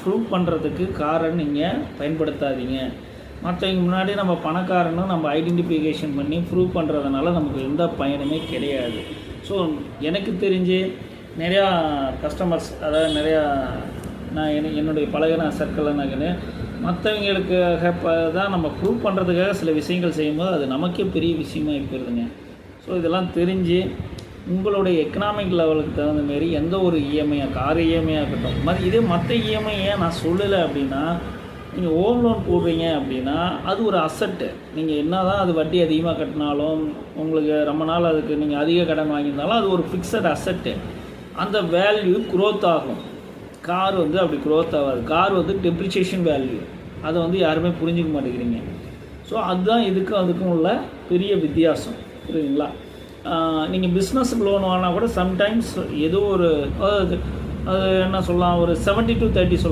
Prove பண்ணுறதுக்கு காரை நீங்கள் பயன்படுத்தாதீங்க. மற்றவங்க முன்னாடி நம்ம பணக்காரனும் நம்ம ஐடென்டிஃபிகேஷன் பண்ணி ப்ரூவ் பண்ணுறதுனால நமக்கு எந்த பயனுமே கிடையாது. ஸோ எனக்கு தெரிஞ்சு நிறையா கஸ்டமர்ஸ், அதாவது நிறையா நான் என்னுடைய பழகின சர்க்கிளில் நகனு மற்றவங்களுக்காக தான் நம்ம ப்ரூவ் பண்ணுறதுக்காக சில விஷயங்கள் செய்யும்போது அது நமக்கே பெரிய விஷயமா போயிருதுங்க. ஸோ இதெல்லாம் தெரிஞ்சு உங்களுடைய எக்கனாமிக் லெவலுக்கு தகுந்த மாரி எந்த ஒரு இஎம்ஐயாக, கார் இஎம்ஐயாக இருக்கட்டும், இதே மற்ற இஎம்ஐ ஏன் நான் சொல்லலை அப்படின்னா, நீங்கள் ஹோம் லோன் போடுறீங்க அப்படின்னா அது ஒரு அசட்டு. நீங்கள் என்ன தான் அது வட்டி அதிகமாக கட்டினாலும், உங்களுக்கு ரொம்ப நாள் அதுக்கு நீங்கள் அதிக கடன் வாங்கியிருந்தாலும் அது ஒரு ஃபிக்ஸட் அசட்டு. அந்த வேல்யூ க்ரோத் ஆகும். கார் அப்படி க்ரோத் ஆகாது. Car depreciation value. அதை யாருமே புரிஞ்சிக்க மாட்டேங்கிறீங்க. ஸோ அதுதான் அதுக்கும் உள்ள பெரிய வித்தியாசம். புரியுதுங்களா? நீங்கள் பிஸ்னஸுக்கு லோன் வாங்கினா கூட சம்டைம்ஸ் ஏதோ ஒரு அது என்ன சொல்லலாம், ஒரு 70 to 30 சொல்லலாம்.